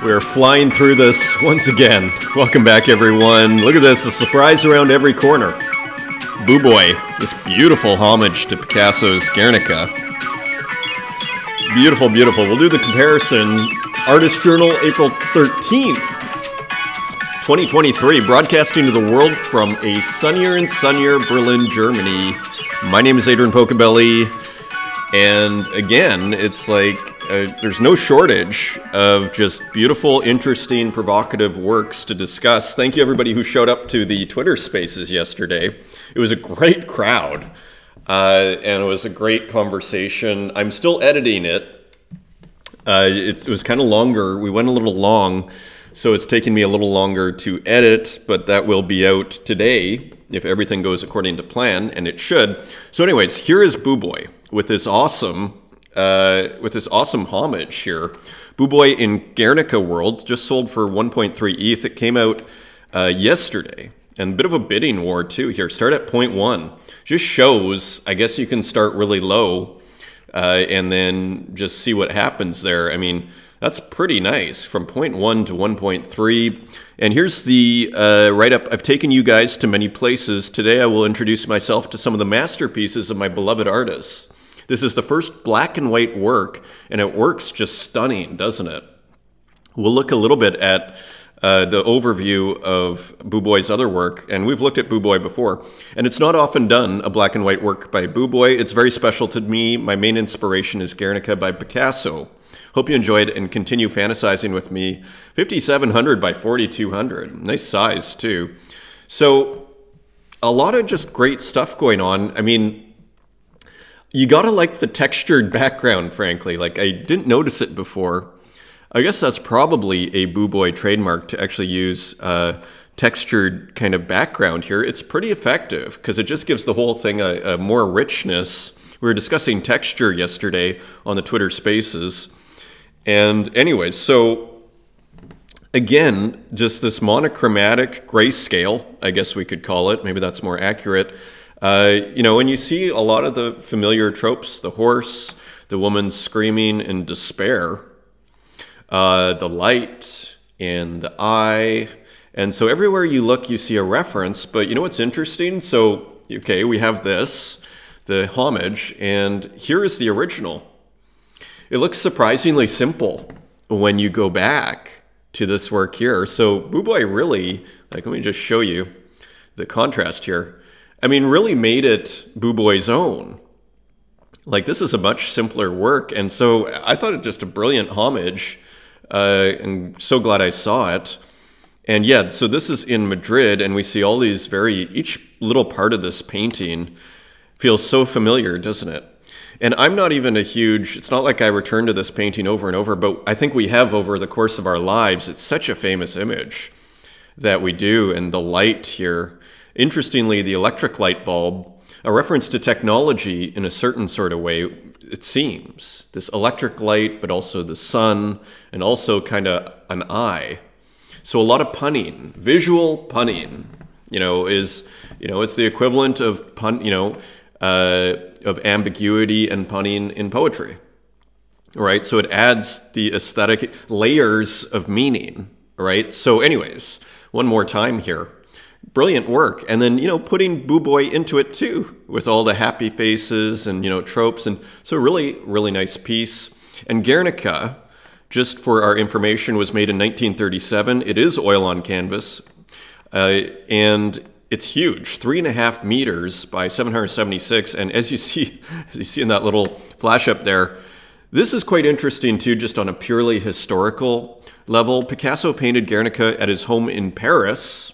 We're flying through this once again. Welcome back, everyone. Look at this, a surprise around every corner. Boo Boy, this beautiful homage to Picasso's Guernica. Beautiful, beautiful. We'll do the comparison. Artist Journal, April 13th, 2023, broadcasting to the world from a sunnier and sunnier Berlin, Germany. My name is Adrian Pocobelli, and again, it's like there's no shortage of just beautiful, interesting, provocative works to discuss. Thank you, everybody who showed up to the Twitter Spaces yesterday. It was a great crowd, and it was a great conversation. I'm still editing it. It was kind of longer. We went a little long, so it's taking me a little longer to edit, but that will be out today if everything goes according to plan, and it should. So anyways, here is Boo Boy with this awesome homage here. Boo Boy in Guernica World just sold for 1.3 ETH. It came out yesterday, and a bit of a bidding war too here. Start at 0.1. Just shows, I guess you can start really low and then just see what happens there. I mean, that's pretty nice, from 0.1 to 1.3. And here's the write-up. I've taken you guys to many places. Today I will introduce myself to some of the masterpieces of my beloved artists. This is the first black and white work, and it works just stunning, doesn't it? We'll look a little bit at the overview of Boo Boy's other work, and we've looked at Boo Boy before, and it's not often done, a black and white work by Boo Boy. It's very special to me. My main inspiration is Guernica by Picasso. Hope you enjoyed and continue fantasizing with me. 5700 by 4200. Nice size, too. So, a lot of just great stuff going on. I mean, you gotta like the textured background, frankly. Like, I didn't notice it before. I guess that's probably a Boo Boy trademark to actually use textured kind of background here. It's pretty effective because it just gives the whole thing a more richness. We were discussing texture yesterday on the Twitter Spaces. And anyways, so again, just this monochromatic grayscale, I guess we could call it. Maybe that's more accurate. You know, when you see a lot of the familiar tropes, the horse, the woman screaming in despair, the light and the eye. And so everywhere you look, you see a reference. But you know what's interesting? So, okay, we have this, the homage, and here is the original. It looks surprisingly simple when you go back to this work here. So Boo Boy really, like, let me just show you the contrast here. I mean, really made it Boo Boy's own. Like, this is a much simpler work, and so I thought it just a brilliant homage, and so glad I saw it. And yeah, so this is in Madrid, and we see all these each little part of this painting feels so familiar, doesn't it? And I'm not even it's not like I return to this painting over and over, but I think we have over the course of our lives. It's such a famous image that we do, and the light here. Interestingly, the electric light bulb, a reference to technology in a certain sort of way, it seems. This electric light, but also the sun, and also kind of an eye. So a lot of punning, visual punning, it's the equivalent of of ambiguity and punning in poetry, right? So it adds the aesthetic layers of meaning, right? So anyways, one more time here. Brilliant work. And then, putting Boo Boy into it too, with all the happy faces and, tropes. And so really, really nice piece. And Guernica, just for our information, was made in 1937. It is oil on canvas. And it's huge, 3.5 meters by 776. And as you see in that little flash up there, this is quite interesting too, just on a purely historical level. Picasso painted Guernica at his home in Paris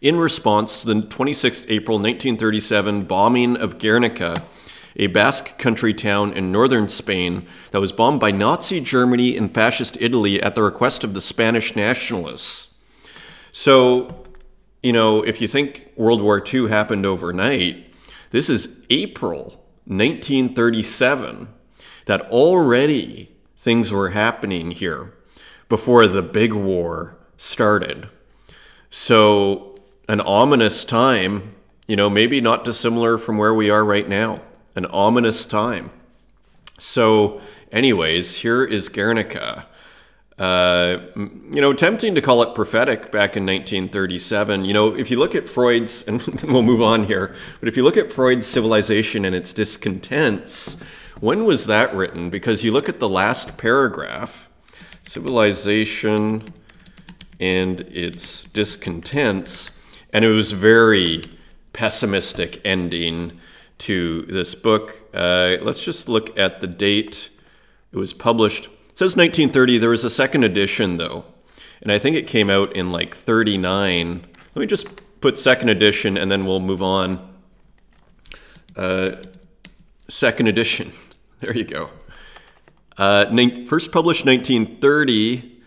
in response to the 26th April 1937 bombing of Guernica, a Basque country town in northern Spain that was bombed by Nazi Germany and fascist Italy at the request of the Spanish nationalists. So, if you think World War II happened overnight, this is April 1937, that already things were happening here before the big war started. So, an ominous time, maybe not dissimilar from where we are right now. An ominous time. So anyways, here is Guernica. Tempting to call it prophetic back in 1937. If you look at Freud's, and we'll move on here, but if you look at Freud's Civilization and its Discontents, when was that written? Because you look at the last paragraph, Civilization and its Discontents, and it was very pessimistic ending to this book. Let's just look at the date it was published. It says 1930. There was a second edition, though, and I think it came out in like 39. Let me just put second edition, and then we'll move on. Second edition. There you go. First published 1930,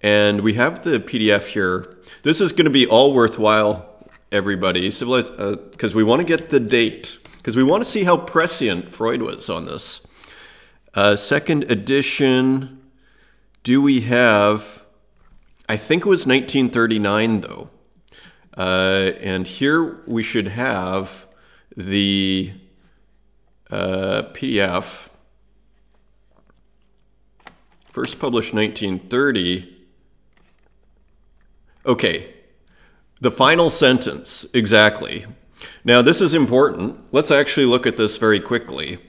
and we have the PDF here. This is going to be all worthwhile, everybody, because we want to get the date, because we want to see how prescient Freud was on this. Second edition, do we have, I think it was 1939 though. And here we should have the PDF. First published 1930. Okay, the final sentence, exactly. Now this is important. Let's actually look at this very quickly.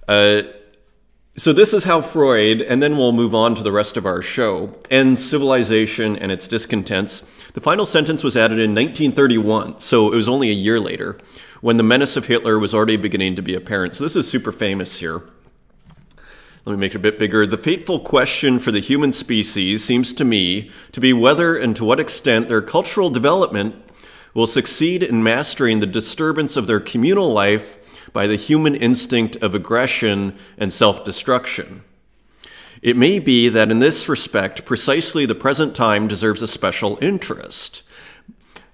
So this is how Freud, and then we'll move on to the rest of our show, ends Civilization and its Discontents. The final sentence was added in 1931, so it was only a year later, when the menace of Hitler was already beginning to be apparent. So this is super famous here. Let me make it a bit bigger. The fateful question for the human species seems to me to be whether and to what extent their cultural development will succeed in mastering the disturbance of their communal life by the human instinct of aggression and self-destruction. It may be that in this respect, precisely the present time deserves a special interest.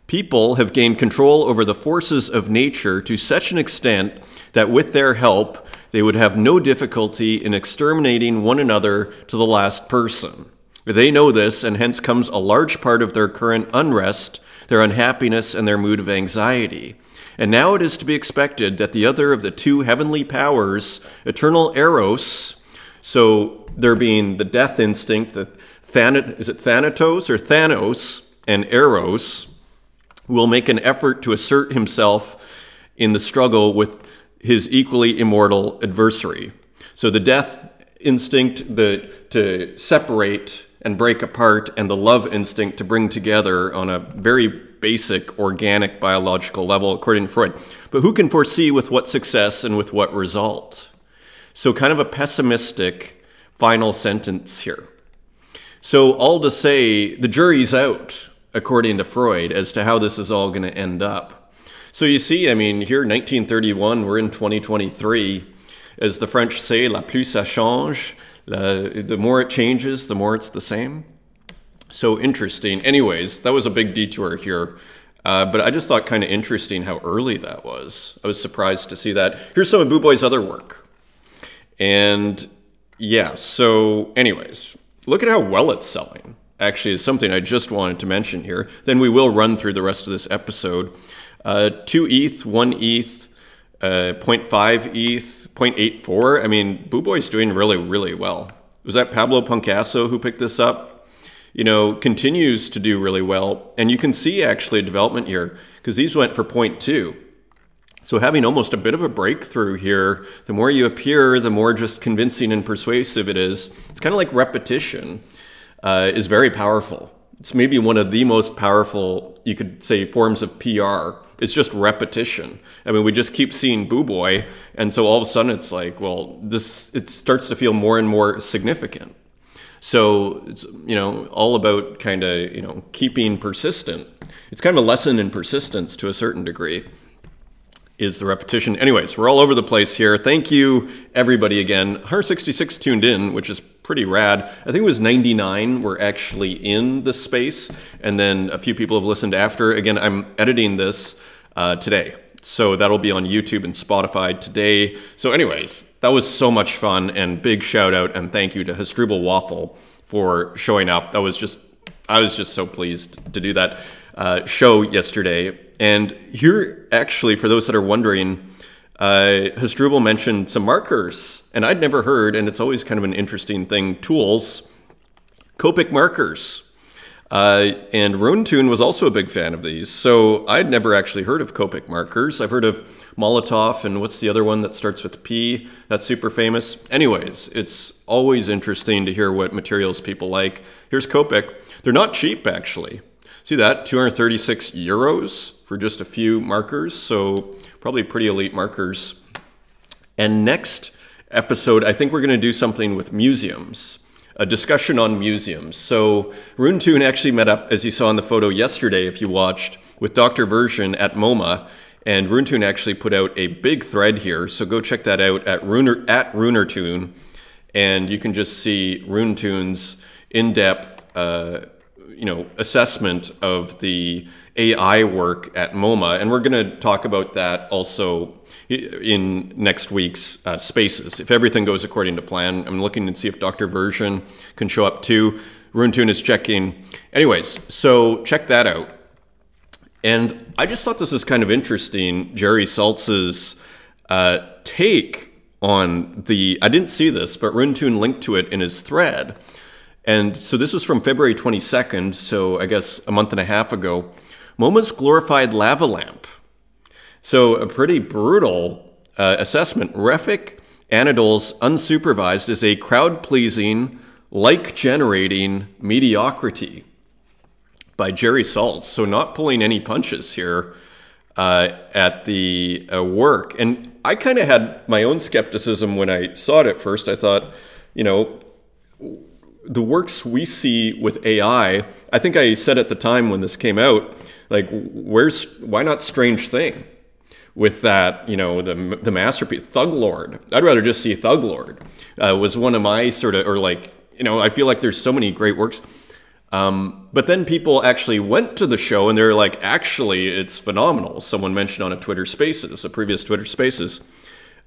People have gained control over the forces of nature to such an extent that with their help, they would have no difficulty in exterminating one another to the last person. They know this, and hence comes a large part of their current unrest, their unhappiness, and their mood of anxiety. And now it is to be expected that the other of the two heavenly powers, eternal Eros, so there being the death instinct, is it Thanatos or Thanos, and Eros, will make an effort to assert himself in the struggle with his equally immortal adversary. So the death instinct to separate and break apart, and the love instinct to bring together on a very basic, organic, biological level, according to Freud. But who can foresee with what success and with what result? So kind of a pessimistic final sentence here. So all to say, the jury's out, according to Freud, as to how this is all going to end up. So you see, I mean, here 1931, we're in 2023. As the French say, la plus ça change. The more it changes, the more it's the same. So interesting. Anyways, that was a big detour here. But I just thought kind of interesting how early that was. I was surprised to see that. Here's some of Buboy's other work. And yeah, so anyways, look at how well it's selling. Actually, is something I just wanted to mention here. Then we will run through the rest of this episode. 2 ETH, 1 ETH, 0.5 ETH, 0.84. I mean, Buboy's doing really, really well. Was that Pablo Poncasso who picked this up? Continues to do really well. And you can see actually a development here, because these went for 0.2. So having almost a bit of a breakthrough here, the more you appear, the more just convincing and persuasive it is. It's kind of like repetition is very powerful. It's maybe one of the most powerful, you could say, forms of PR. It's just repetition. I mean, we just keep seeing Buboy, and so all of a sudden it's like, well, it starts to feel more and more significant. So it's, all about kind of, keeping persistent. It's kind of a lesson in persistence to a certain degree, is the repetition. Anyways, we're all over the place here. Thank you, everybody, again. 166 tuned in, which is pretty rad. I think it was 99 were actually in the space, and then a few people have listened after. Again, I'm editing this today, so that'll be on YouTube and Spotify today. So anyways, that was so much fun, and big shout out and thank you to Hasdrubal Waffle for showing up. I was just so pleased to do that show yesterday. And here, actually, for those that are wondering, Hasdrubal mentioned some markers, and I'd never heard, and it's always kind of an interesting thing, tools. Copic markers. And Runetune was also a big fan of these. So I'd never actually heard of Copic markers. I've heard of Molotov, and what's the other one that starts with P? That's super famous. Anyways, it's always interesting to hear what materials people like. Here's Copic. They're not cheap, actually. See that? 236 euros for just a few markers. So probably pretty elite markers. And next episode, I think we're going to do something with museums. A discussion on museums. So Runetune actually met up, as you saw in the photo yesterday, if you watched, with Dr. Version at MoMA, and Runetune actually put out a big thread here, so go check that out at Runertune, and you can just see Runetune's in-depth assessment of the AI work at MoMA, and we're going to talk about that also in next week's spaces. If everything goes according to plan, I'm looking to see if Dr. Version can show up too. Runetune is checking. Anyways, so check that out. And I just thought this was kind of interesting, Jerry Saltz's take on the, I didn't see this, but Runetune linked to it in his thread. And so this is from February 22nd, so I guess a month and a half ago. MoMA's glorified lava lamp. So a pretty brutal assessment. Refik Anadol's Unsupervised is a crowd-pleasing, like-generating mediocrity by Jerry Saltz. So not pulling any punches here at the work. And I kind of had my own skepticism when I saw it at first. I thought, the works we see with AI, I think I said at the time when this came out, like, why not Strange Thing? With that, the masterpiece, Thug Lord. I'd rather just see Thug Lord. Was one of my sort of, I feel like there's so many great works. But then people actually went to the show and they're like, actually, it's phenomenal. Someone mentioned on a previous Twitter Spaces.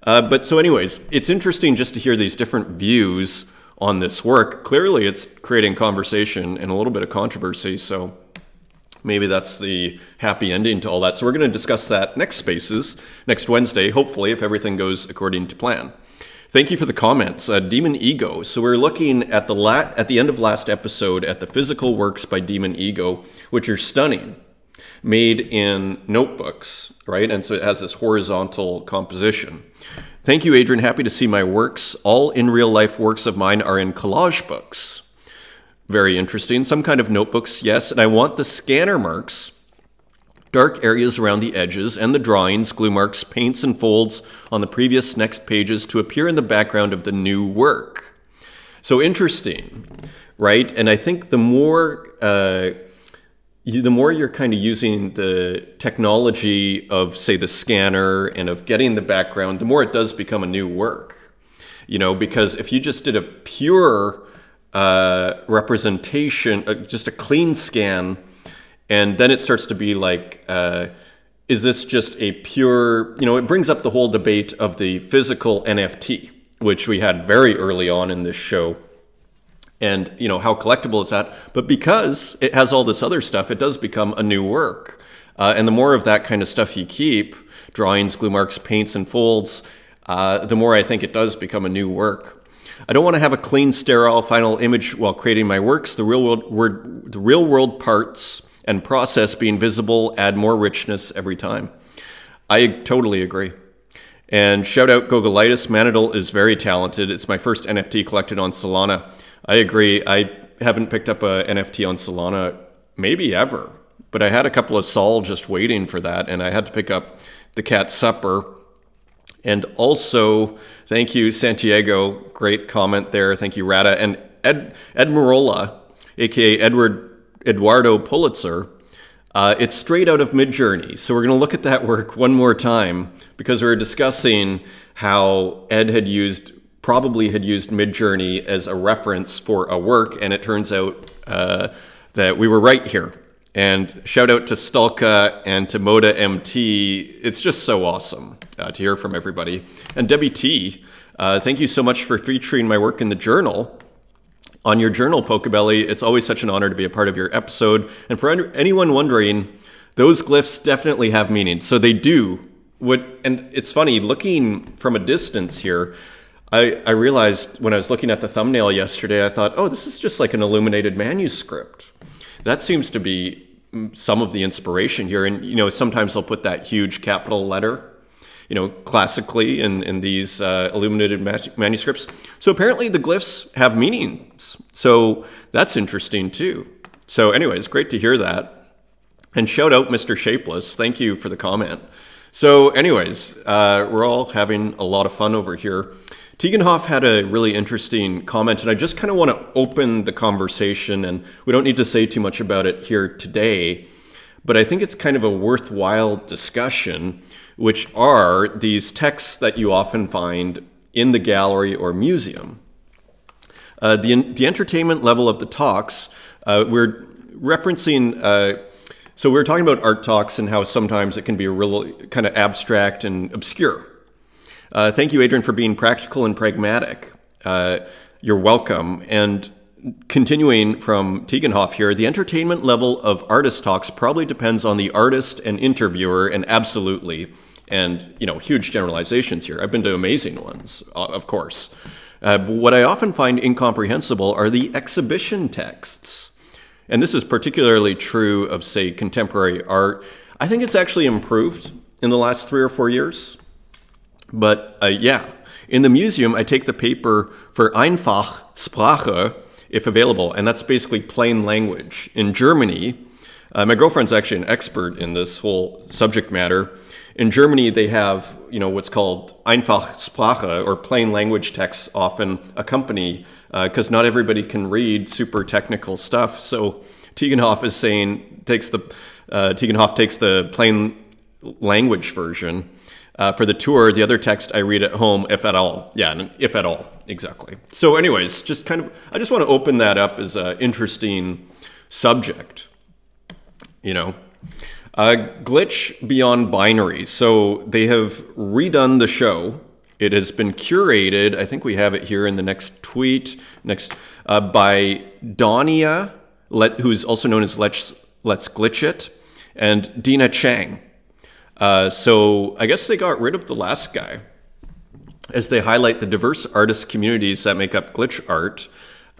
But so anyways, it's interesting just to hear these different views on this work. Clearly, it's creating conversation and a little bit of controversy. So maybe that's the happy ending to all that. So we're going to discuss that next Spaces, next Wednesday, hopefully, if everything goes according to plan. Thank you for the comments. Demon Ego. So we're looking at the end of last episode at the physical works by Demon Ego, which are stunning, made in notebooks, right? And so it has this horizontal composition. Thank you, Adrian. Happy to see my works. All in real life works of mine are in collage books. Very interesting. Some kind of notebooks, yes. And I want the scanner marks, dark areas around the edges, and the drawings, glue marks, paints, and folds on the previous next pages to appear in the background of the new work. So interesting, right? And I think the more you're kind of using the technology of, say, the scanner and of getting the background, the more it does become a new work. Because if you just did a pure representation, just a clean scan, and then it starts to be like, is this just a pure, it brings up the whole debate of the physical NFT, which we had very early on in this show. And, how collectible is that? But because it has all this other stuff, it does become a new work. And the more of that kind of stuff you keep, drawings, glue marks, paints, and folds, the more I think it does become a new work. I don't want to have a clean, sterile final image while creating my works. The real world parts and process being visible add more richness every time. I totally agree. And shout out Gogolitis. Manadol is very talented. It's my first NFT collected on Solana. I agree. I haven't picked up a NFT on Solana maybe ever, but I had a couple of Sol just waiting for that, and I had to pick up the Cat Supper. And also, thank you, Santiago. Great comment there. Thank you, Rada. And Ed Marola, a.k.a. Eduardo Pulitzer. It's straight out of Midjourney. So we're going to look at that work one more time because we were discussing how Ed probably had used Midjourney as a reference for a work, and it turns out that we were right here. And shout out to Stalka and to Moda MT. It's just so awesome to hear from everybody. And Debbie T, thank you so much for featuring my work in the journal. On your journal, Pocobelli, it's always such an honor to be a part of your episode. And for anyone wondering, those glyphs definitely have meaning. So they do. And it's funny, looking from a distance here, I realized when I was looking at the thumbnail yesterday, I thought, oh, this is just like an illuminated manuscript. That seems to be some of the inspiration here. And, sometimes I'll put that huge capital letter, classically in these illuminated manuscripts. So apparently the glyphs have meanings. So that's interesting too. So anyways, great to hear that. And shout out Mr. Shapeless. Thank you for the comment. So anyways, we're all having a lot of fun over here. Tegenhoff had a really interesting comment, and I just kind of want to open the conversation, and we don't need to say too much about it here today, but I think it's kind of a worthwhile discussion, which are these texts that you often find in the gallery or museum. The entertainment level of the talks, we're referencing, so we were talking about art talks and how sometimes it can be a really kind of abstract and obscure. Thank you, Adrian, for being practical and pragmatic. You're welcome. And continuing from Tegenhoff here, the entertainment level of artist talks probably depends on the artist and interviewer, and absolutely, and huge generalizations here. I've been to amazing ones, of course. But what I often find incomprehensible are the exhibition texts. And this is particularly true of, say, contemporary art. I think it's actually improved in the last 3 or 4 years. But yeah, in the museum, I take the paper for Einfach Sprache, if available, and that's basically plain language. In Germany, my girlfriend's actually an expert in this whole subject matter. In Germany, they have, what's called Einfach Sprache, or plain language texts often accompany, because not everybody can read super technical stuff. So Tegenhoff is saying, Tegenhoff takes the plain language version. For the tour, the other text I read at home, if at all. Yeah, if at all, exactly. So anyways, I just want to open that up as an interesting subject, glitch beyond binary. So they have redone the show. It has been curated. I think we have it here in the next tweet, by Dania, who's also known as Let's Glitch It, and Dina Chang. So I guess they got rid of the last guy as they highlight the diverse artist communities that make up glitch art.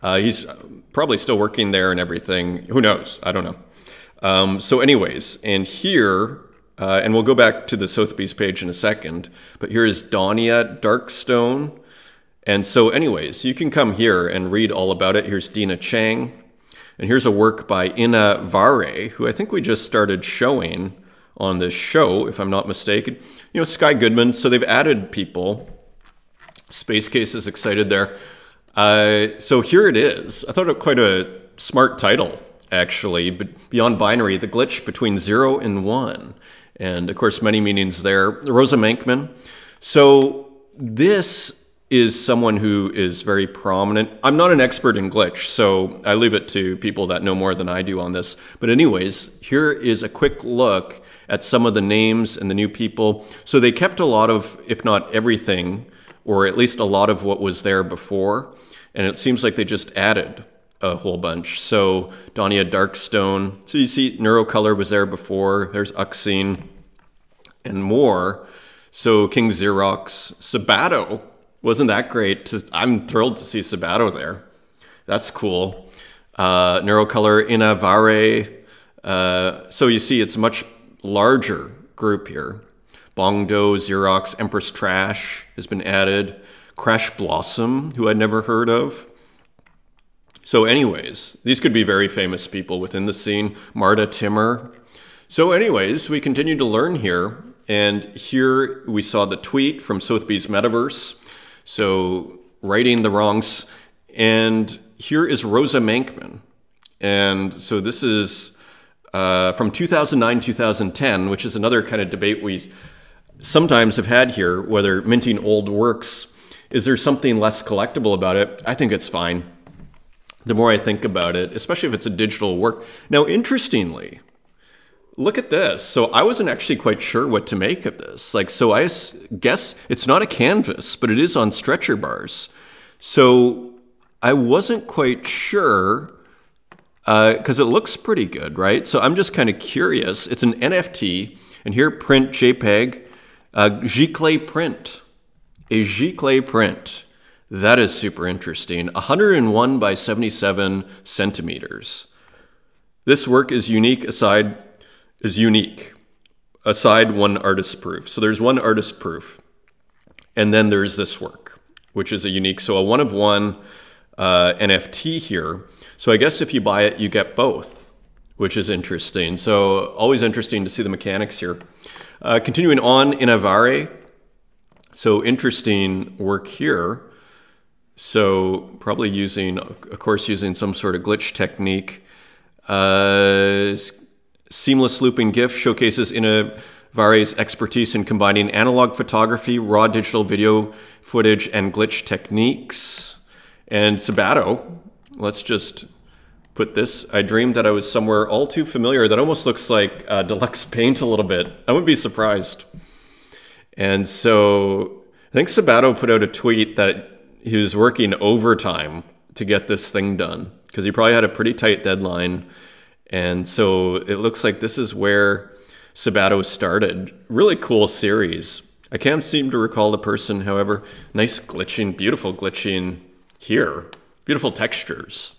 He's probably still working there and everything. Who knows? I don't know. So anyways, and here, and we'll go back to the Sotheby's page in a second, but here is Dania Darkstone. And so anyways, you can come here and read all about it. Here's Dina Chang. And here's a work by Ina Vare, who I think we just started showing on this show, if I'm not mistaken. Sky Goodman. So they've added people. Space Case is excited there. So here it is. I thought it quite a smart title, actually. But Beyond Binary, the glitch between 0 and 1. And of course, many meanings there. Rosa Mankman. So this is someone who is very prominent. I'm not an expert in glitch, so I leave it to people that know more than I do on this. But anyways, here is a quick look at some of the names and the new people. So they kept a lot of, if not everything, or at least a lot of what was there before. And it seems like they just added a whole bunch. So Dania Darkstone. So you see Neurocolor was there before. There's Uxine and more. So King Xerox. Sabato. Wasn't that great? I'm thrilled to see Sabato there. That's cool. Neurocolor, Ina Vare. So you see it's much larger group here. Bongdo, Xerox, Empress Trash has been added. Crash Blossom, who I'd never heard of. So anyways, these could be very famous people within the scene. Marta Timmer. So anyways, we continue to learn here. And here we saw the tweet from Sotheby's Metaverse. So righting the wrongs. And here is Rosa Mankman. And so this is from 2009-2010, which is another kind of debate we sometimes have had here, whether minting old works, is there something less collectible about it? I think it's fine. The more I think about it, especially if it's a digital work. Now, interestingly, look at this. So I wasn't actually quite sure what to make of this. So I guess it's not a canvas, but it is on stretcher bars. So I wasn't quite sure, because it looks pretty good, right? So I'm just kind of curious. It's an NFT, and here print JPEG, Giclée print, a Giclée print. That is super interesting. 101 by 77 centimeters. This work is unique aside one artist proof. So there's one artist proof. And then there's this work, which is a unique, so a one of one NFT here. So I guess if you buy it, you get both, which is interesting. So always interesting to see the mechanics here. Continuing on in Avare. So interesting work here. So probably using, of course, using some sort of glitch technique. Seamless looping GIF showcases Inavare's expertise in combining analog photography, raw digital video footage, and glitch techniques. And Sabato, let's just put this. I dreamed that I was somewhere all too familiar. That almost looks like Deluxe Paint a little bit. I wouldn't be surprised. And so I think Sabato put out a tweet that he was working overtime to get this thing done because he probably had a pretty tight deadline. And so it looks like this is where Sabato started. Really cool series. I can't seem to recall the person, however. Nice glitching, beautiful glitching here. Beautiful textures.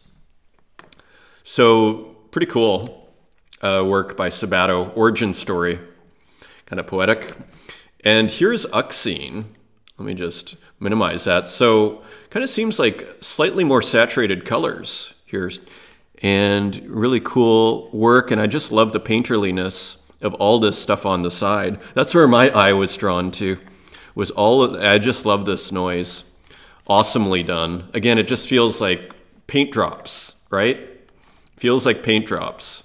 So pretty cool work by Sabato. Origin story. Kind of poetic. And here's Uxine. Let me just minimize that. So kind of seems like slightly more saturated colors here. And really cool work. And I just love the painterliness of all this stuff on the side. That's where my eye was drawn to. Was all of, I just love this noise. Awesomely done. Again, it just feels like paint drops, right? Feels like paint drops.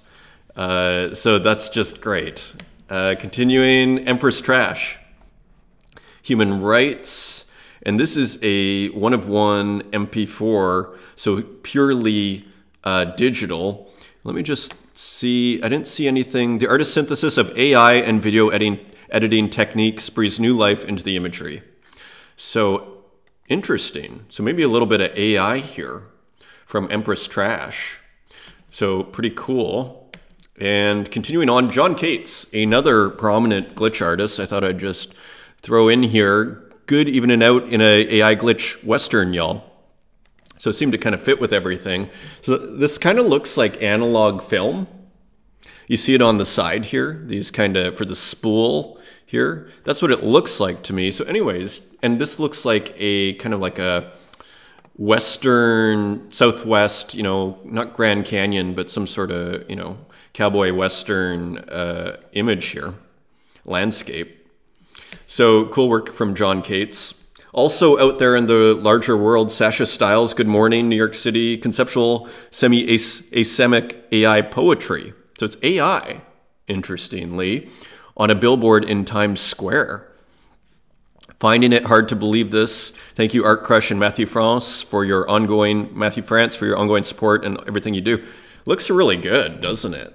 So that's just great. Continuing, Empress Trash. Human rights. And this is a one-of-one MP4, so purely digital. Let me just see. I didn't see anything. The artist synthesis of AI and video editing techniques breathes new life into the imagery. So interesting. So maybe a little bit of AI here from Empress Trash. So pretty cool. And continuing on, John Cates, another prominent glitch artist. I thought I'd just throw in here. Good even and out in a AI glitch Western, y'all. So it seemed to kind of fit with everything. So this kind of looks like analog film. You see it on the side here, these kind of, for the spool here. That's what it looks like to me. So anyways, and this looks like a kind of like a Western, Southwest, you know, not Grand Canyon, but some sort of, you know, cowboy Western image here, landscape. So cool work from John Cates. Also out there in the larger world, Sasha Stiles, Good Morning, New York City, conceptual semi-asemic AI poetry. So it's AI, interestingly, on a billboard in Times Square. Finding it hard to believe this. Thank you, Art Crush and Matthew France for your ongoing support and everything you do. Looks really good, doesn't it?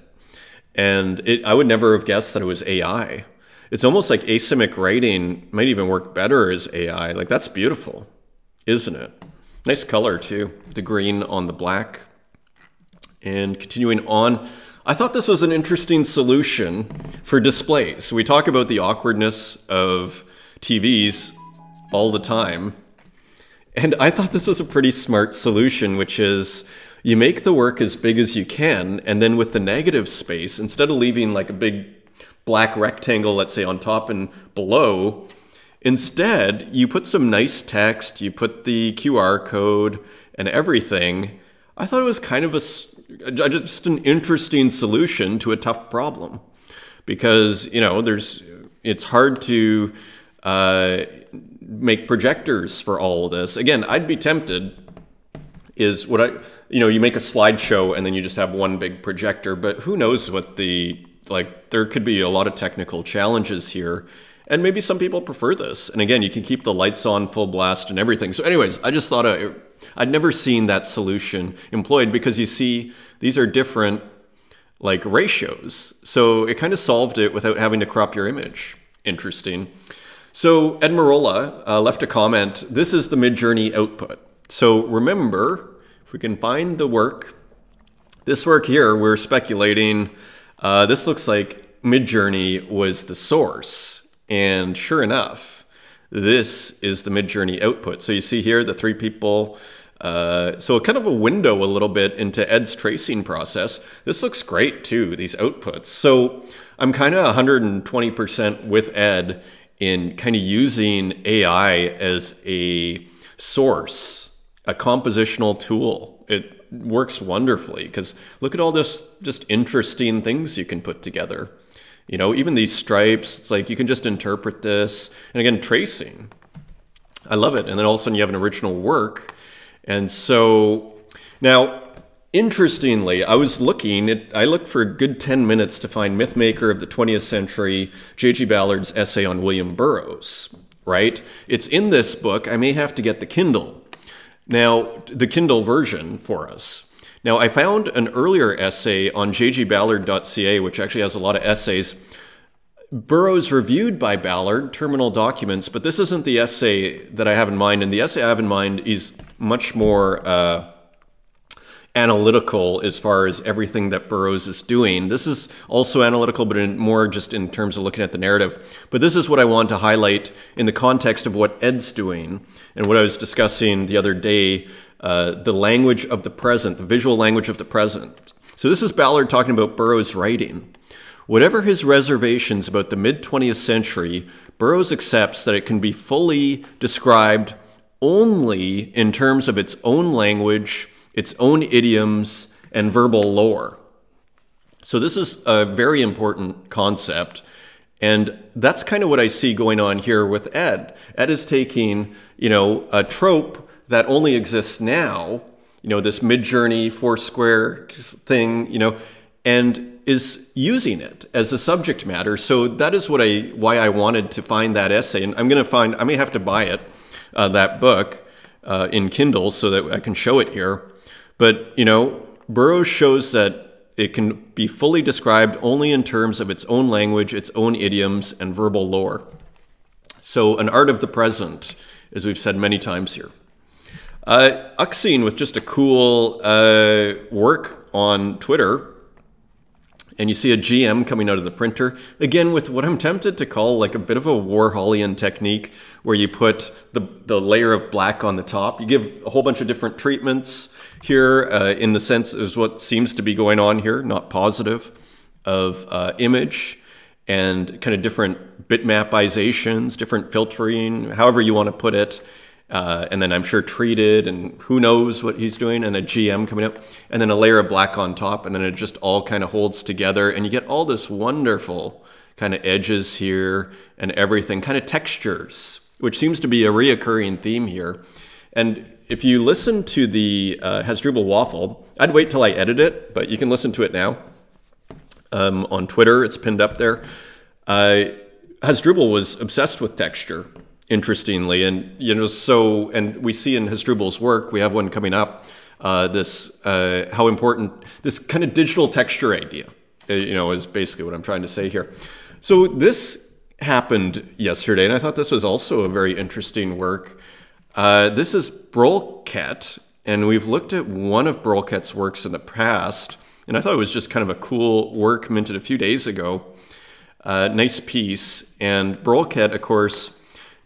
And I would never have guessed that it was AI. It's almost like asemic writing might even work better as AI. Like, that's beautiful, isn't it? Nice color, too. The green on the black. And continuing on, I thought this was an interesting solution for displays. We talk about the awkwardness of TVs all the time. And I thought this was a pretty smart solution, which is you make the work as big as you can, and then with the negative space, instead of leaving like a big black rectangle, let's say, on top and below, instead you put some nice text, you put the QR code and everything. I thought it was kind of just an interesting solution to a tough problem, because, you know, it's hard to make projectors for all of this. Again, I'd be tempted you make a slideshow and then you just have one big projector, but who knows what there could be a lot of technical challenges here, and maybe some people prefer this. And again, you can keep the lights on full blast and everything. So anyways, I just thought I'd never seen that solution employed, because you see these are different like ratios. So it kind of solved it without having to crop your image. Interesting. So Ed Marola left a comment. This is the Midjourney output. So remember, if we can find the work, this work here, we're speculating, this looks like Midjourney was the source. And sure enough, this is the Midjourney output. So you see here the three people. So kind of a window a little bit into Ed's tracing process. This looks great too, these outputs. So I'm kind of 120% with Ed in kind of using AI as a source, a compositional tool. It works wonderfully because look at all this just interesting things you can put together. You know, even these stripes, it's like you can just interpret this. And again, tracing. I love it. And then all of a sudden you have an original work. And so now, interestingly, I looked for a good 10 minutes to find Mythmaker of the 20th Century, J.G. Ballard's essay on William Burroughs, right? It's in this book. I may have to get the Kindle. Now, the Kindle version for us. Now, I found an earlier essay on jgballard.ca, which actually has a lot of essays. Burroughs reviewed by Ballard, Terminal Documents, but this isn't the essay that I have in mind. And the essay I have in mind is much more analytical as far as everything that Burroughs is doing. This is also analytical, but more just in terms of looking at the narrative. But this is what I want to highlight in the context of what Ed's doing and what I was discussing the other day, the language of the present, the visual language of the present. So this is Ballard talking about Burroughs' writing. Whatever his reservations about the mid-20th century, Burroughs accepts that it can be fully described only in terms of its own language, its own idioms, and verbal lore. So this is a very important concept, and that's kind of what I see going on here with Ed. Ed is taking, you know, a trope that only exists now, you know, this Midjourney, Foursquare thing, you know, and is using it as a subject matter. So that is why I wanted to find that essay, and I may have to buy it, that book in Kindle so that I can show it here. But, you know, Burroughs shows that it can be fully described only in terms of its own language, its own idioms, and verbal lore. So an art of the present, as we've said many times here. Uxine with just a cool work on Twitter. And you see a GM coming out of the printer, again with what I'm tempted to call like a bit of a Warholian technique, where you put the layer of black on the top. You give a whole bunch of different treatments here in the sense is what seems to be going on here, not positive, of image and kind of different bitmapizations, different filtering, however you want to put it. And then I'm sure treated, and who knows what he's doing, and a GM coming up, and then a layer of black on top, and then it just all kind of holds together, and you get all this wonderful kind of edges here and everything, kind of textures, which seems to be a reoccurring theme here. And if you listen to the Hasdrubal Waffle, I'd wait till I edit it, but you can listen to it now. On Twitter, it's pinned up there. Hasdrubal was obsessed with texture, interestingly, and you know, so, and we see in Hasdrubal's work, we have one coming up, this how important this kind of digital texture idea, you know, is basically what I'm trying to say here. So this happened yesterday, and I thought this was also a very interesting work. This is Brolket, and we've looked at one of Brolket's works in the past, and I thought it was just kind of a cool work minted a few days ago. Nice piece, and Brolket, of course,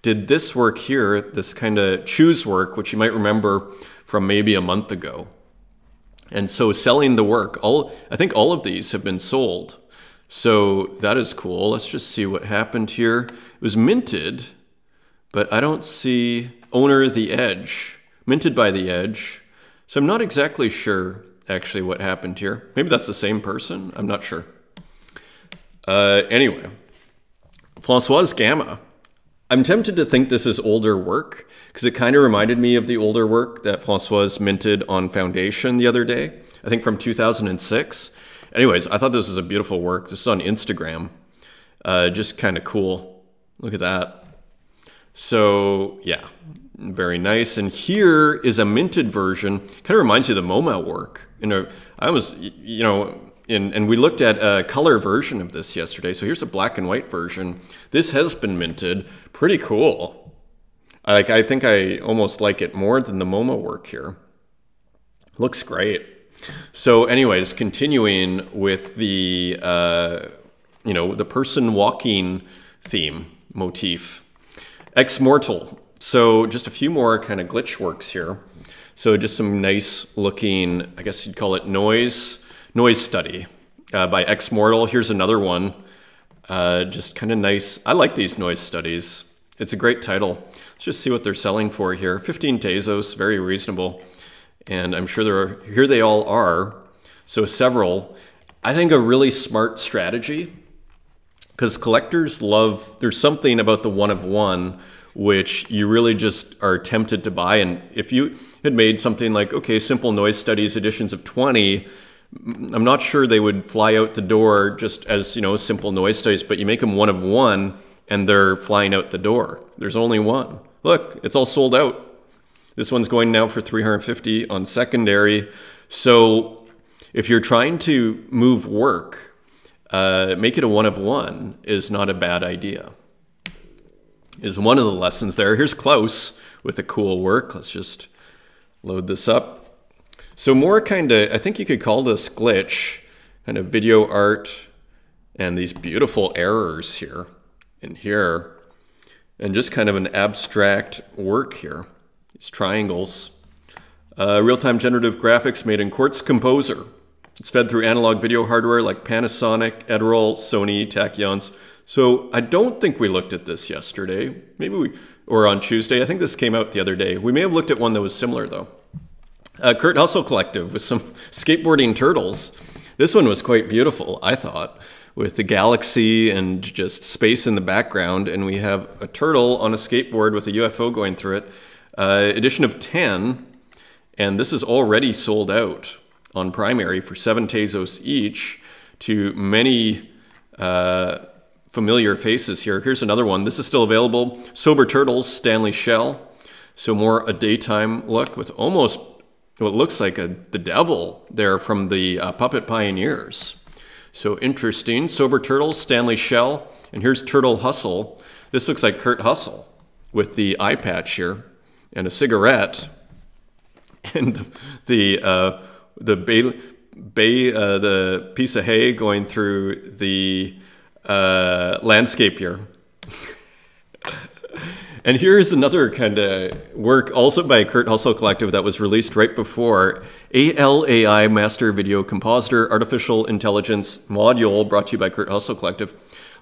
did this work here, this kind of choose work, which you might remember from maybe a month ago. And so selling the work, I think all of these have been sold. So that is cool. Let's just see what happened here. It was minted, but I don't see owner The Edge, minted by The Edge. So I'm not exactly sure actually what happened here. Maybe that's the same person, I'm not sure. Anyway, Françoise Gamma. I'm tempted to think this is older work because it kind of reminded me of the older work that Françoise minted on Foundation the other day, I think from 2006. Anyways, I thought this was a beautiful work. This is on Instagram. Just kind of cool. Look at that. So yeah, very nice. And here is a minted version. Kind of reminds you of the MoMA work. You know, I was, you know, and we looked at a color version of this yesterday. So here's a black and white version. This has been minted. Pretty cool. I think I almost like it more than the MoMA work here. Looks great. So anyways, continuing with the, you know, the person walking theme, motif. Ex-Mortal. So just a few more kind of glitch works here. So just some nice looking, I guess you'd call it noise study by Ex-Mortal. Here's another one. Just kind of nice. I like these noise studies. It's a great title. Let's just see what they're selling for here. 15 Tezos, very reasonable. And I'm sure here they all are. So several. I think a really smart strategy, because collectors love, there's something about the one of one which you really just are tempted to buy. And if you had made something like, okay, simple noise studies editions of 20, I'm not sure they would fly out the door just as, you know, simple noise studies, but you make them one of one and they're flying out the door. There's only one. Look, it's all sold out. This one's going now for $350 on secondary. So if you're trying to move work, make it a one of one is not a bad idea. Is one of the lessons there. Here's Klaus with a cool work. Let's just load this up. So more kind of, I think you could call this glitch, kind of video art and these beautiful errors here and here, and just kind of an abstract work here. These triangles. Real-time generative graphics made in Quartz Composer. It's fed through analog video hardware like Panasonic, Edirol, Sony, Tachyons. So I don't think we looked at this yesterday. Maybe we, or on Tuesday. I think this came out the other day. We may have looked at one that was similar though. Kurt Hustle Collective with some skateboarding turtles. This one was quite beautiful, I thought, with the galaxy and just space in the background. And we have a turtle on a skateboard with a UFO going through it. Edition of 10. And this is already sold out on primary for 7 Tezos each to many familiar faces here. Here's another one. This is still available. Sober Turtles, Stanley Shell. So more a daytime look with almost what looks like the devil there from the Puppet Pioneers. So interesting. Sober Turtles, Stanley Shell. And here's Turtle Hustle. This looks like Kurt Hustle with the eye patch here and a cigarette. And the piece of hay going through the landscape here. And here's another kind of work also by Kurt Hustle Collective that was released right before. ALAI Master Video Compositor Artificial Intelligence Module, brought to you by Kurt Hustle Collective.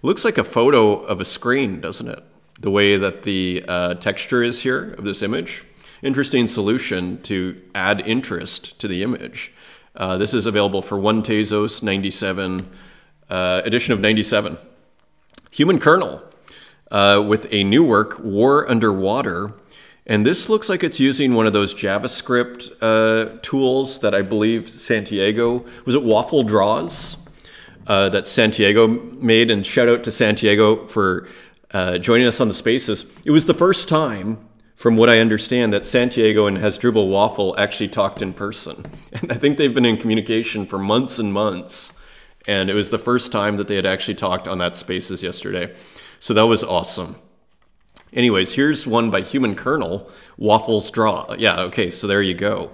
Looks like a photo of a screen, doesn't it? The way that the texture is here of this image. Interesting solution to add interest to the image. This is available for 1 Tezos 97, edition of 97. Human Kernel with a new work, War Underwater. And this looks like it's using one of those JavaScript tools that I believe Santiago, was it Waffle Draws? That Santiago made, and shout out to Santiago for joining us on the Spaces. It was the first time, from what I understand, that Santiago and Hasdrubal Waffle actually talked in person. And I think they've been in communication for months and months. And it was the first time that they had actually talked on that Spaces yesterday. So that was awesome. Anyways, here's one by Human Kernel, Waffles Draw. Yeah, okay, so there you go.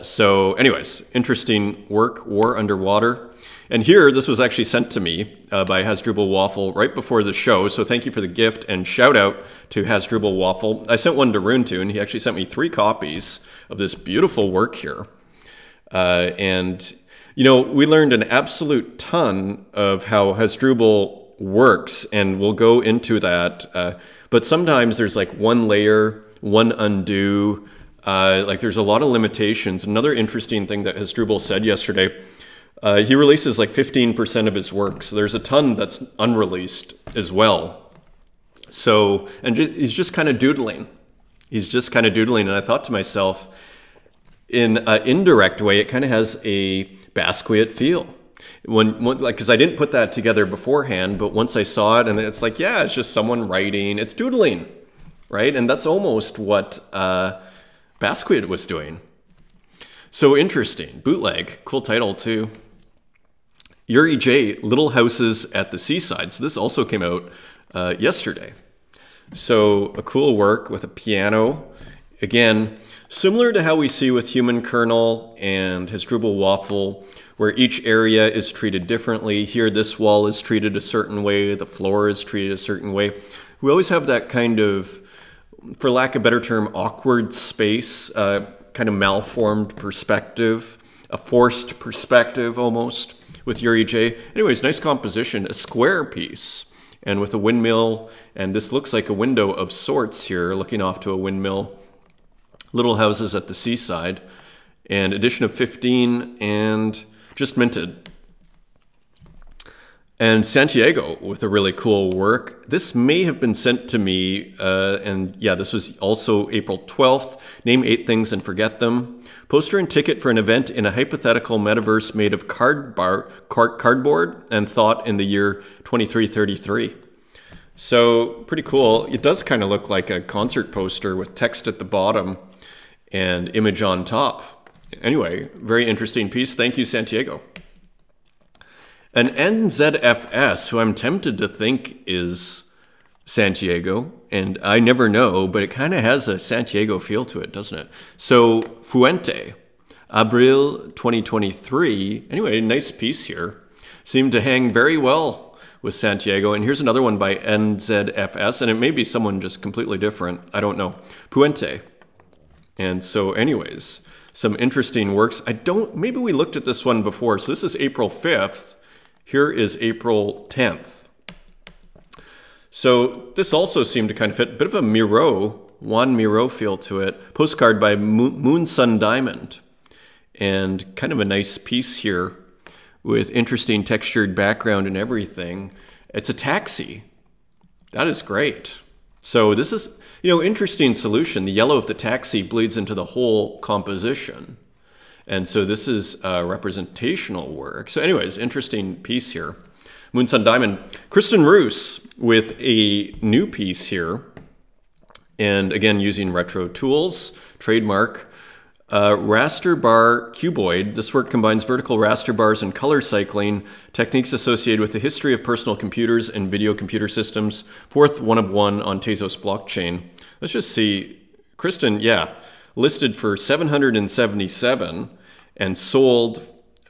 So anyways, interesting work, War Underwater. And here, this was actually sent to me by Hasdrubal Waffle right before the show. So thank you for the gift, and shout out to Hasdrubal Waffle. I sent one to Rune, and he actually sent me 3 copies of this beautiful work here. And, you know, we learned an absolute ton of how Hasdrubal works, and we'll go into that. But sometimes there's like one layer, one undo. Like there's a lot of limitations. Another interesting thing that Hasdrubal said yesterday, he releases like 15% of his work. So there's a ton that's unreleased as well. So, and he's just kind of doodling. He's just kind of doodling. And I thought to myself, in an indirect way, it kind of has a Basquiat feel. Because I didn't put that together beforehand, but once I saw it, and then it's like, yeah, it's just someone writing, it's doodling, right? And that's almost what Basquiat was doing. So interesting. Bootleg, cool title too. Yuri J, Little Houses at the Seaside. So this also came out yesterday. So a cool work with a piano. Again, similar to how we see with Human Kernel and Hasdrubal Waffle, where each area is treated differently. Here, this wall is treated a certain way, the floor is treated a certain way. we always have that kind of, for lack of a better term, awkward space, kind of malformed perspective, a forced perspective almost with Yuri J. Anyways, nice composition, a square piece, and with a windmill, and this looks like a window of sorts here, looking off to a windmill. Little houses at the seaside, and edition of 15, and just minted. And Santiago with a really cool work. This may have been sent to me, and yeah, this was also April 12th. Name 8 things and forget them. Poster and ticket for an event in a hypothetical metaverse made of cardboard and thought in the year 2333. So pretty cool. It does kind of look like a concert poster with text at the bottom and image on top. Anyway, very interesting piece. Thank you, Santiago. An NZFS, who I'm tempted to think is Santiago, and I never know, but it kind of has a Santiago feel to it, doesn't it? So, Fuente, Abril 2023. Anyway, nice piece here. Seemed to hang very well with Santiago. And here's another one by NZFS, and it may be someone just completely different. I don't know. Puente. And so anyways, some interesting works. Maybe we looked at this one before. So this is April 5th. Here is April 10th. So this also seemed to kind of fit. A bit of a Miro, Juan Miro feel to it. Postcard by Moon Sun Diamond. And kind of a nice piece here with interesting textured background and everything. It's a taxi. That is great. So this is, interesting solution. The yellow of the taxi bleeds into the whole composition. And so this is a representational work. So anyways, interesting piece here. Moon Sun Diamond. Kristen Roos with a new piece here. And again, using retro tools, trademark. Raster bar cuboid. This work combines vertical raster bars and color cycling, techniques associated with the history of personal computers and video computer systems. Fourth one of one on Tezos blockchain. Let's just see. Kristen, yeah, listed for 777 and sold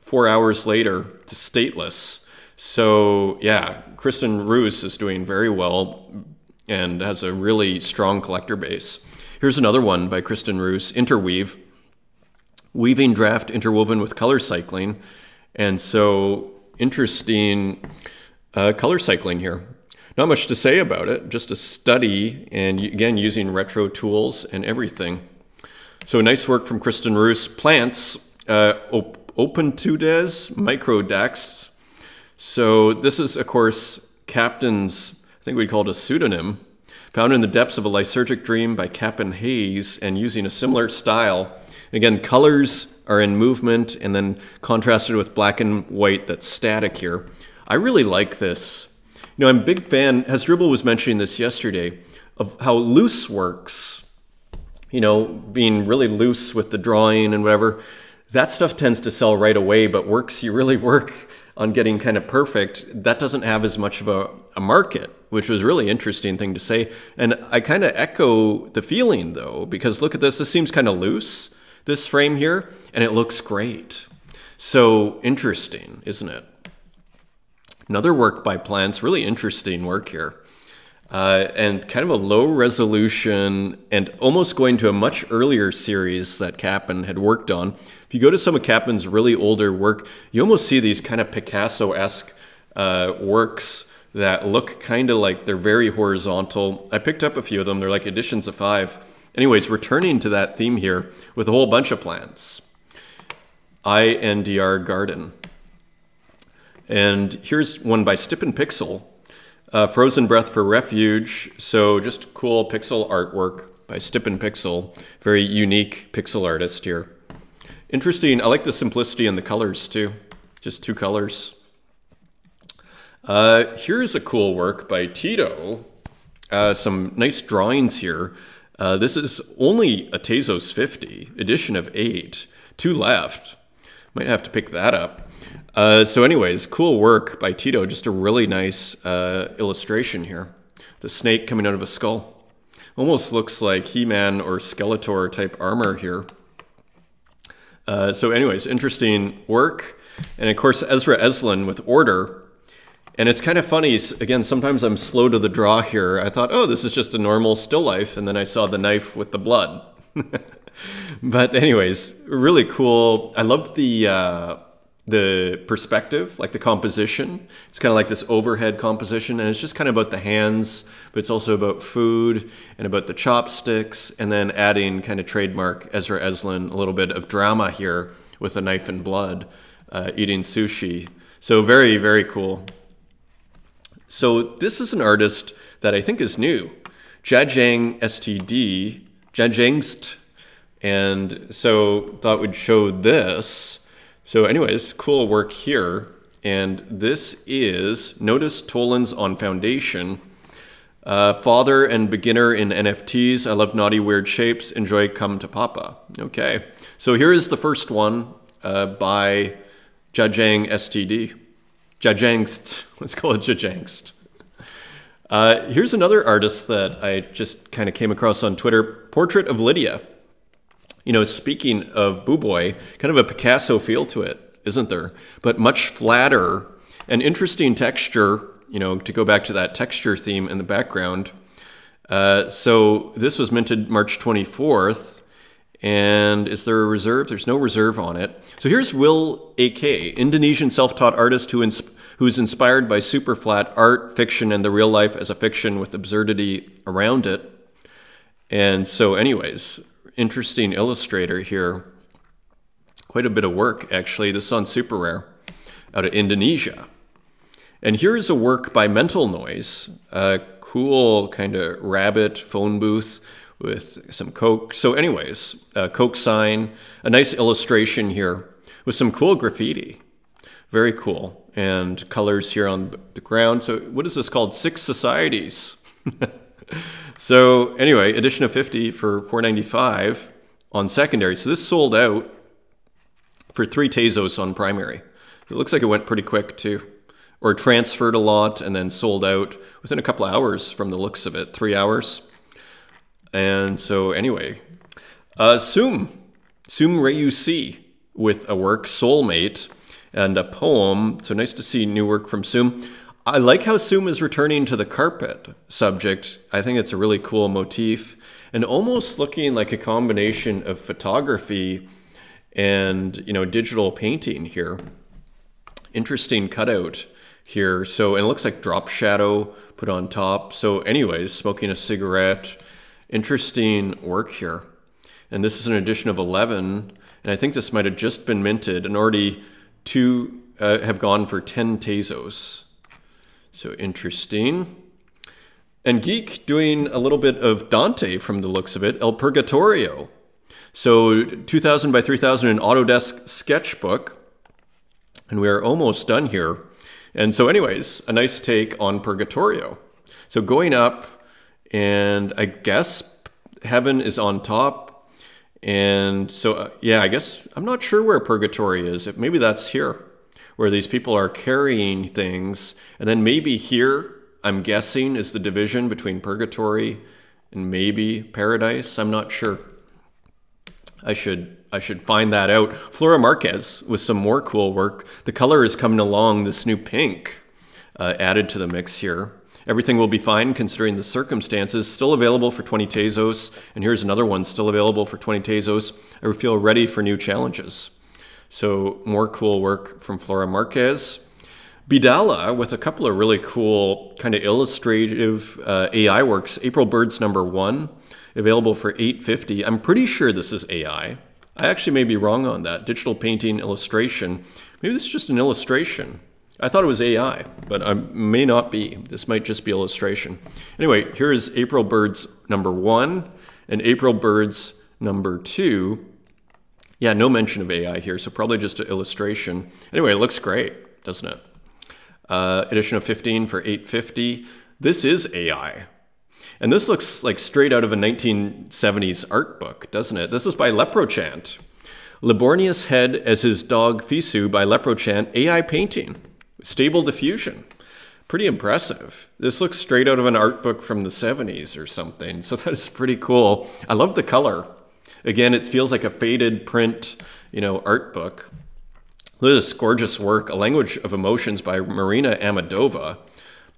4 hours later to stateless. So yeah, Kristen Roos is doing very well and has a really strong collector base. Here's another one by Kristen Roos, Interweave. Weaving draft interwoven with color cycling. And so interesting color cycling here. Not much to say about it, just a study, and again, using retro tools and everything. So nice work from Kristen Roos. Plants, Opentudes Microdex. So this is, of course, Captain's, I think we'd call it a pseudonym, found in the depths of a lysergic dream by Captain Hayes, and using a similar style. Again, colors are in movement and then contrasted with black and white that's static here. I really like this. I'm a big fan, Hasdrubal was mentioning this yesterday, of how loose works, being really loose with the drawing and whatever. That stuff tends to sell right away, but works you really work on getting kind of perfect, that doesn't have as much of a market, which was a really interesting thing to say. And I kind of echo the feeling though, because look at this, this seems kind of loose, this frame here, and it looks great. So interesting, isn't it? Another work by Plants, really interesting work here. And kind of a low resolution and almost going to a much earlier series that Kaplan had worked on. If you go to some of Kaplan's really older work, you almost see these kind of Picasso-esque works that look kind of like they're very horizontal. I picked up a few of them. They're like editions of 5. Anyways, returning to that theme here with a whole bunch of plants. INDR Garden. And here's one by Stippen Pixel. Frozen Breath for Refuge. So just cool pixel artwork by Stippen Pixel. Very unique pixel artist here. Interesting. I like the simplicity in the colors too. Just 2 colors. Here's a cool work by Tito. Some nice drawings here. This is only a Tezos 50, edition of 8. 2 left. Might have to pick that up. So anyways, cool work by Tito. Just a really nice illustration here. The snake coming out of a skull. Almost looks like He-Man or Skeletor type armor here. So anyways, interesting work. And of course, Ezra Eslin with Order. And it's kind of funny, again, sometimes I'm slow to the draw here. I thought, oh, this is just a normal still life, and then I saw the knife with the blood. But anyways, really cool. I love the perspective, like the composition. It's kind of like this overhead composition, and it's just kind of about the hands, but it's also about food and about the chopsticks, and then adding kind of trademark Ezra Eslin, a little bit of drama here with a knife and blood, eating sushi. So very, very cool. So this is an artist that I think is new, Jajang STD, Jajangst, and so thought we'd show this. So anyways, cool work here. And this is Notice Tolan's on Foundation. Father and beginner in NFTs. I love naughty weird shapes. Enjoy Come to Papa. Okay, so here is the first one by Jajang STD. Jajangst. Let's call it Jajangst. Here's another artist that I just kind of came across on Twitter. Portrait of Lydia. You know, speaking of Boo-Boy, kind of a Picasso feel to it, isn't there? But much flatter and interesting texture, you know, to go back to that texture theme in the background. So this was minted March 24th. And is there a reserve? There's no reserve on it. So here's Will AK, Indonesian self-taught artist who's inspired by super flat art, fiction, and the real life as a fiction with absurdity around it. And so anyways, interesting illustrator here. Quite a bit of work, actually. This is on Super Rare out of Indonesia. And here's a work by Mental Noise, a cool kind of rabbit phone booth with some Coke. So anyways, a Coke sign, a nice illustration here with some cool graffiti. Very cool. And colors here on the ground. So what is this called? 6 Societies. So anyway, edition of 50 for $4.95 on secondary. So this sold out for 3 Tezos on primary. It looks like it went pretty quick too. Or transferred a lot and then sold out within a couple of hours from the looks of it. 3 hours. And so anyway, Sum Rayusi with a work, Soulmate, and a poem. So nice to see new work from Sum. I like how Sum is returning to the carpet subject. I think it's a really cool motif and almost looking like a combination of photography and, you know, digital painting here. Interesting cutout here. So, and it looks like drop shadow put on top. So anyways, smoking a cigarette. Interesting work here. And this is an edition of 11. And I think this might have just been minted and already 2 have gone for 10 Tezos. So interesting. And Geek doing a little bit of Dante from the looks of it, El Purgatorio. So 2000 by 3000 in Autodesk sketchbook. And we are almost done here. And so anyways, a nice take on Purgatorio. So going up, and I guess heaven is on top. And so, yeah, I guess, I'm not sure where Purgatory is. Maybe that's here, where these people are carrying things. And then maybe here, I'm guessing, is the division between Purgatory and maybe Paradise. I'm not sure. I should find that out. Flora Marquez with some more cool work. The color is coming along, this new pink added to the mix here. Everything will be fine considering the circumstances. Still available for 20 Tezos. And here's another one still available for 20 Tezos. I feel ready for new challenges. So more cool work from Flora Marquez. Bidala with a couple of really cool kind of illustrative AI works. April Birds #1, available for $8.50. I'm pretty sure this is AI. I actually may be wrong on that. Digital painting illustration. Maybe this is just an illustration. I thought it was AI, but I may not be. This might just be illustration. Anyway, here is April Birds #1 and April Birds #2. Yeah, no mention of AI here, so probably just an illustration. Anyway, it looks great, doesn't it? Edition of 15 for $8.50. This is AI. And this looks like straight out of a 1970s art book, doesn't it? This is by Leprochant. Libornius head as his dog Fisu by Leprochant, AI painting. Stable diffusion. Pretty impressive. This looks straight out of an art book from the 70s or something. So that is pretty cool. I love the color. Again, it feels like a faded print, you know, art book. Look at this gorgeous work, A Language of Emotions by Marina Amadova.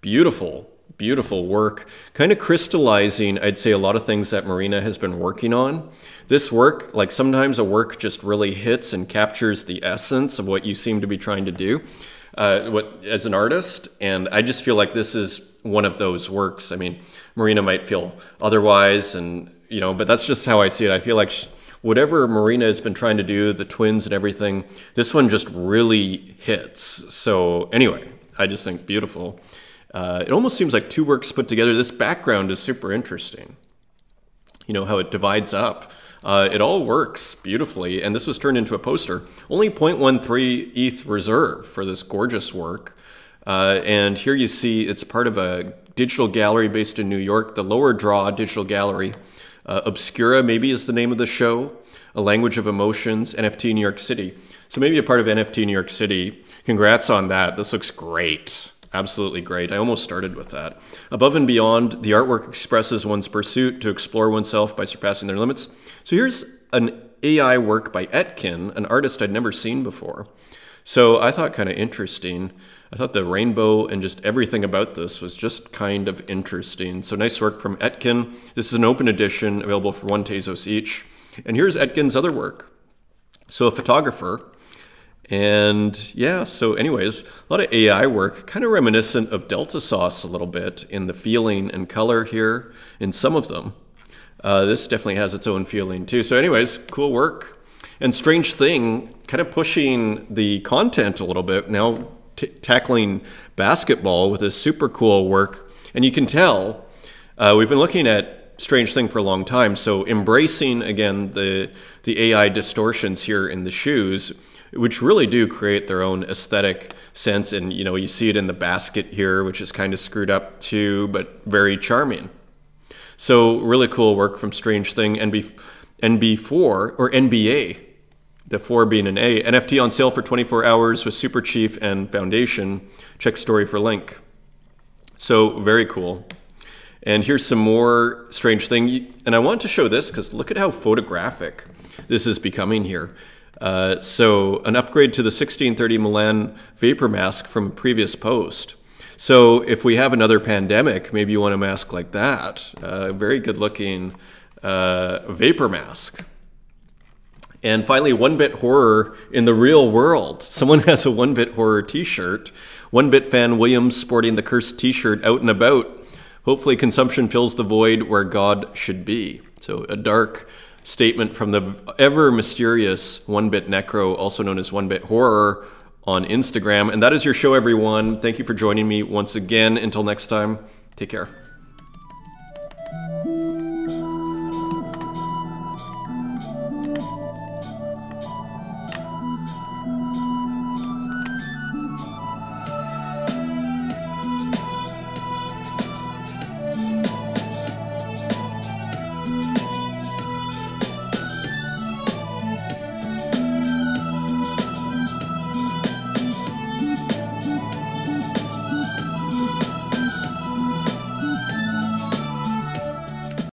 Beautiful, beautiful work. Kind of crystallizing, I'd say, a lot of things that Marina has been working on. This work, like sometimes a work just really hits and captures the essence of what you seem to be trying to do as an artist. And I just feel like this is one of those works. I mean, Marina might feel otherwise, and but that's just how I see it. I feel like whatever Marina has been trying to do, the twins and everything, this one just really hits. So anyway, I just think beautiful. It almost seems like two works put together. This background is super interesting. How it divides up. It all works beautifully, and this was turned into a poster. Only 0.13 ETH reserve for this gorgeous work. And here you see it's part of a digital gallery based in New York, the Lower Draw Digital Gallery. Obscura maybe is the name of the show. A Language of Emotions, NFT New York City. So maybe a part of NFT New York City. Congrats on that. This looks great. Absolutely great. I almost started with that. Above and beyond, the artwork expresses one's pursuit to explore oneself by surpassing their limits. So here's an AI work by Etkin, an artist I'd never seen before. So I thought kind of interesting. I thought the rainbow and just everything about this was just kind of interesting. So nice work from Etkin. This is an open edition available for 1 Tezos each. And here's Etkin's other work. So a photographer. And yeah, so anyways, a lot of AI work, kind of reminiscent of Delta Sauce a little bit in the feeling and color here in some of them. This definitely has its own feeling too. So anyways, cool work. And Strange Thing, kind of pushing the content a little bit, now tackling basketball with this super cool work. And you can tell, we've been looking at Strange Thing for a long time, so embracing, again, the AI distortions here in the shoes, which really do create their own aesthetic sense. And, you see it in the basket here, which is kind of screwed up too, but very charming. So really cool work from Strange Thing. NB4, or NBA, the 4 being an A. NFT on sale for 24 hours with Super Chief and Foundation. Check story for link. So very cool. And here's some more Strange Thing. And I want to show this because look at how photographic this is becoming here. So an upgrade to the 1630 Milan vapor mask from a previous post. So if we have another pandemic, maybe you want a mask like that. Very good looking vapor mask. And finally, 1-bit horror in the real world. Someone has a 1-bit horror t-shirt. 1-bit fan Williams sporting the cursed t-shirt out and about. Hopefully consumption fills the void where God should be. So a dark statement from the ever mysterious 1-bit necro, also known as 1-bit horror, on Instagram. And that is your show, everyone. Thank you for joining me once again. Until next time, take care.